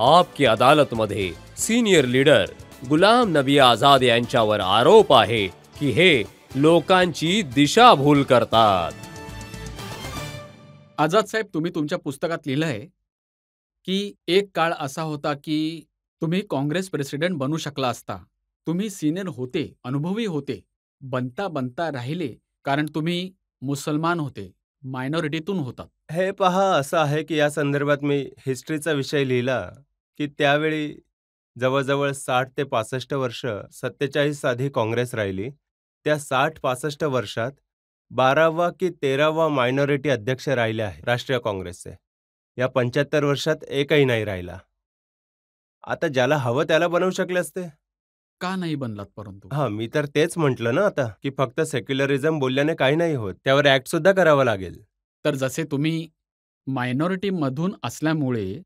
आपकी अदालतमध्ये senior leader Ghulam Nabi Azad यांच्यावर आरोप आहे की हे लोकांची दिशाभूल करतात. आझाद साहेब, तुम्ही तुमच्या पुस्तकात लिहिलं आहे की एक काळ असा होता की तुम्ही काँग्रेस प्रेसिडेंट बनू शकला असता. तुम्ही सिनियर होते, अनुभवी होते, बनता बनता राहिले कारण तुम्ही मुसलमान होते, मायनॉरिटीतून होतात. हे पहा, असं आहे की या संदर्भात मी हिस्ट्रीचा विषय लिहिला की त्यावेळी जवळजवळ 60 ते 65 वर्ष 47 साधी काँग्रेस राहिली. त्या 60-65 वर्षात 12वा की 13वा मायनॉरिटी अध्यक्ष राहिले आहे राष्ट्रीय काँग्रेसचे. या 75 वर्षात एकही नाही राहिला. आता ज्याला हवं त्याला बनवू शकले असते. का नाही बनलात परंतु? हां, मी तर तेच म्हटलं ना आता, की फक्त सेक्युलरिझम बोलल्याने काही नाही होत. त्यावर ॲक्ट सुद्धा करावा लागेल. तर जसे तुम्ही मायनॉरिटीमधून असल्यामुळे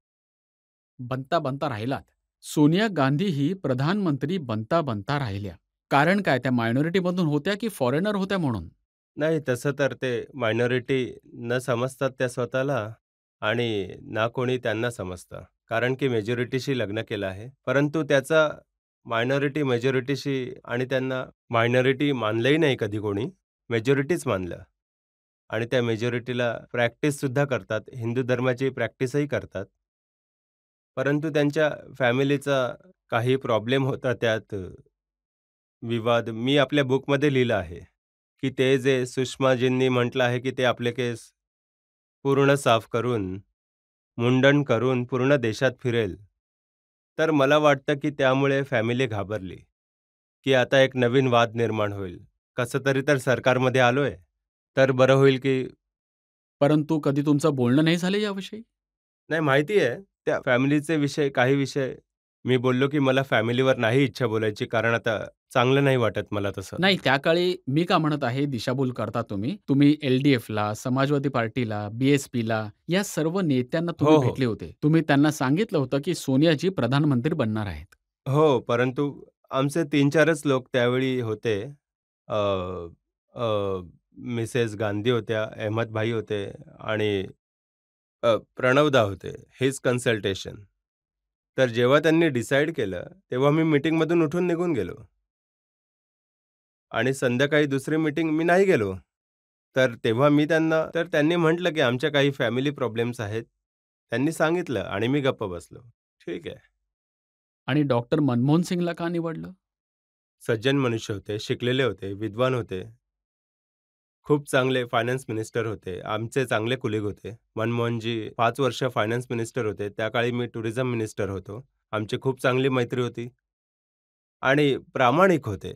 बनता बनता राहिलात, सोनिया गांधी ही प्रधानमंत्री बनता बनता राहिल्या. कारण काय? त्या मायनॉरिटीमधून होत्या की फॉरेनर होत्या म्हणून? नाही, तसं तर ते मायनॉरिटी न समजतात त्या स्वतःला आणि ना कोणी त्यांना समजतं. कारण की मेजॉरिटीशी लग्न केलं आहे. परंतु त्याचा मायनॉरिटी मेजॉरिटीशी आणि त्यांना मायनॉरिटी मानलंही नाही कधी कोणी. मेजॉरिटीच मानलं आणि त्या मेजॉरिटीला प्रॅक्टिससुद्धा करतात. हिंदू धर्माची प्रॅक्टिसही करतात. परंतु त्यांच्या फॅमिलीचा काही प्रॉब्लेम होता त्यात विवाद. मी आपल्या बुकमध्ये लिहिलं आहे, की ते जे सुषमाजींनी म्हटलं आहे, की ते आपले केस पूर्ण साफ करून, मुंडन करून पूर्ण देशात फिरेल. तर मला वाटतं, की त्यामुळे फॅमिली घाबरली, की आता एक नवीन वाद निर्माण होईल. कसं तरी तर सरकारमध्ये आलोय, तर बरं होईल, की परंतु कधी तुमचं बोलणं नाही झालं याविषयी? नाही माहिती आहे, त्या फॅमिलीचे विषय काही विषय मी बोललो, की मला फॅमिलीवर नाही इच्छा बोलायची, कारण आता चांगलं नाही वाटत मला तसं. नाही, त्या काळी मी का म्हणत आहे दिशाभूल करता तुम्ही. तुम्ही एल-डी-एफला, समाजवादी पार्टीला, बी-एस-पीला या सर्व नेत्यांना तुम्ही हो, हो. भेटले होते. तुम्ही त्यांना सांगितलं होतं, की सोनियाजी प्रधानमंत्री बनणार आहेत. हो, परंतु आमचे 3-4च लोक त्यावेळी होते. अ, अ, मिसेस गांधी होत्या, अहमदभाई होते आणि प्रणवदा होते. His consultation. तर जेव्हा त्यांनी डिसाईड केलं, तेव्हा मी मीटिंगमधून उठून निघून गेलो. आणि संध्याकाळी दुसरी मीटिंग मी नाही गेलो. तर तेव्हा मी तर त्यांनी म्हटलं, की आमच्या काही फॅमिली प्रॉब्लेम्स आहेत. त्यांनी सांगितलं आणि मी गप्प बसलो. ठीक आहे. आणि डॉक्टर मनमोहन सिंगला का निवडलं? सज्जन मनुष्य होते, शिकलेले होते, विद्वान होते. खूप चांगले फायनान्स मिनिस्टर होते. आमचे चांगले कुलीग होते. मनमोहनजी 5 वर्ष फायनान्स मिनिस्टर होते. त्या काळी मी टुरिझम मिनिस्टर होतो. आमची खूप चांगली मैत्री होती आणि प्रामाणिक होते.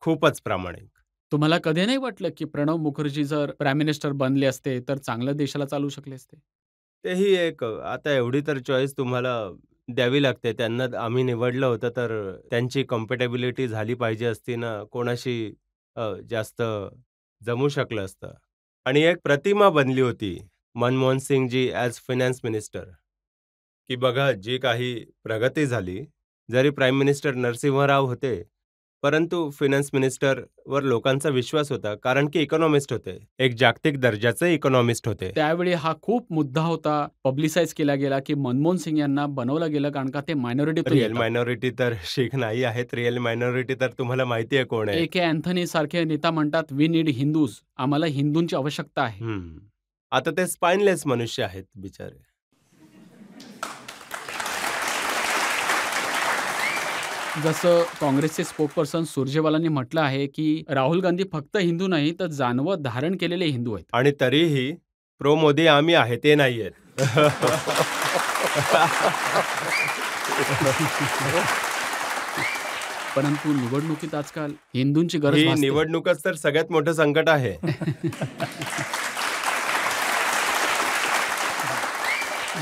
खूपच प्रामाणिक. तुम्हाला कधी नाही वाटलं, की प्रणव मुखर्जी जर प्राईम मिनिस्टर बनले असते, तर चांगलं देशाला चालवू शकले असते? तेही एक आता एवढी तर चॉईस तुम्हाला द्यावी लागते. त्यांना आम्ही निवडलं होतं, तर त्यांची कम्पॅटिबिलिटी झाली पाहिजे असती ना, कोणाशी जास्त जमू शकलं असतं. आणि एक प्रतिमा बनली होती Manmohan Singhji as finance minister, की बघा जी काही प्रगती झाली, जरी प्राईम मिनिस्टर नरसिंह राव होते, परंतु फायनान्स मिनिस्टरवर लोकांचा विश्वास होता, कारण की इकॉनॉमिस्ट होते. एक जागतिक दर्जाचे इकॉनॉमिस्ट होते. त्यावेळी हा खूप मुद्दा होता, पब्लिसाइज केला गेला, की मनमोहन सिंग यांना बनवलं गेलं कारण का ते मायनॉरिटीतून रिअल येतात. मायनॉरिटी तर शीख नाही आहेत. रिअल मायनॉरिटी तर तुम्हाला माहिती आहे कोण आहेत. ए. के. अँथनी सारखे नेता म्हणतात, "वी नीड हिंदूज." आम्हाला हिंदूंची आवश्यकता आहे. हं. आता ते स्पाइनलेस मनुष्य आहेत बिचारे. जसं काँग्रेसचे स्पोकपर्सन सुरजेवालांनी म्हटलं आहे, की राहुल गांधी फक्त हिंदू नाही, तर जानवं धारण केलेले हिंदू आहेत. आणि तरीही प्रो मोदी आम्ही आहे ते नाही आहेत. परंतु निवडणुकीत आजकाल हिंदूंची गरज ही भासते. निवडणूकच तर सगळ्यात मोठं संकट आहे.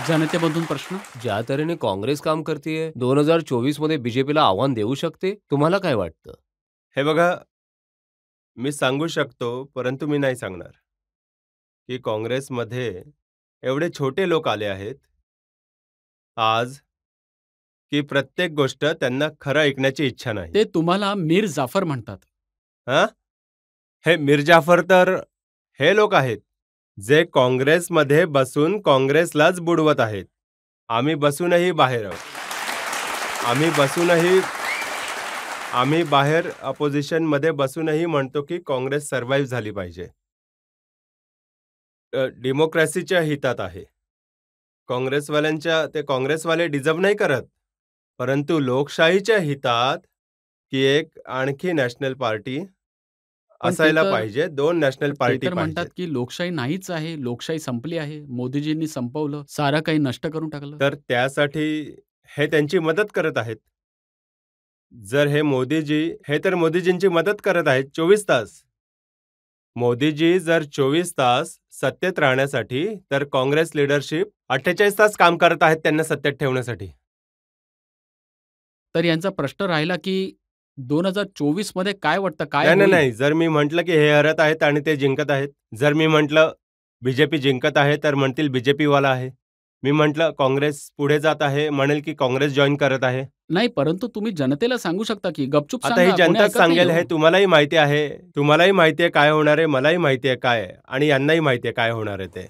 जनतेमधून प्रश्न? ज्या तऱ्हेने काँग्रेस काम करतेय, 2024 मध्ये बीजेपीला आव्हान देऊ शकते. तुम्हाला काय वाटतं? हे बघा, मी सांगू शकतो, परंतु मी नाही सांगणार, की काँग्रेसमध्ये एवढे छोटे लोक आले आहेत आज, की प्रत्येक गोष्ट त्यांना खरं ऐकण्याची इच्छा नाही. ते तुम्हाला मीर जाफर म्हणतात. हां? हे मीर जाफर तर हे लोक आहेत, जे काँग्रेसमध्ये बसून काँग्रेसलाच बुडवत आहेत. आम्ही बसूनही बाहेर आहोत. आम्ही बाहेर अपोजिशनमध्ये बसूनही म्हणतो की काँग्रेस सर्व्हाइव्ह झाली पाहिजे. डेमोक्रेसीच्या हितात आहे. ते काँग्रेसवाले डिझर्व नाही करत, परंतु लोकशाहीच्या हितात की एक आणखी नॅशनल पार्टी पण ते असायला तर पाहिजे. 2 नॅशनल ते पार्टी तर म्हणतात पाहिजेत. की लोकशाही नाहीच आहे, लोकशाही संपली आहे. मोदीजींनी संपवलं, सारं काही नष्ट करून टाकलं. तर त्यासाठी हे त्यांची मदत करत आहेत. हे तर मोदीजींची मदत करत आहेत 24 तास. मोदीजी जर 24 तास सत्तेत राहण्यासाठी, तर काँग्रेस लीडरशिप 48 तास काम करत आहेत त्यांना सत्तेत ठेवण्यासाठी. तर यांचा प्रश्न राहिला की 2024 मध्ये काय वाटतं, काय नाही, नाही, होईल? नाही. जर मी म्हटलं की हे हरत आहेत आणि ते जिंकत आहेत. जर मी म्हटलं बीजेपी जिंकत आहे, तर म्हणतील बीजेपीवाला आहे. मी म्हटलं काँग्रेस पुढे जात आहे, म्हणेल की काँग्रेस जॉइन करत आहे. नाही, परंतु तुम्ही जनतेला सांगू शकता की गपचूप आता ही सांगा, कोणी जनताच ऐकत नाही सांगेल, हो. हे तुम्हालाही माहिती आहे. तुम्हालाही माहिती आहे काय होणार आहे, मलाही माहिती आहे काय आहे आणि यांनाही माहिती आहे काय होणार आहे ते.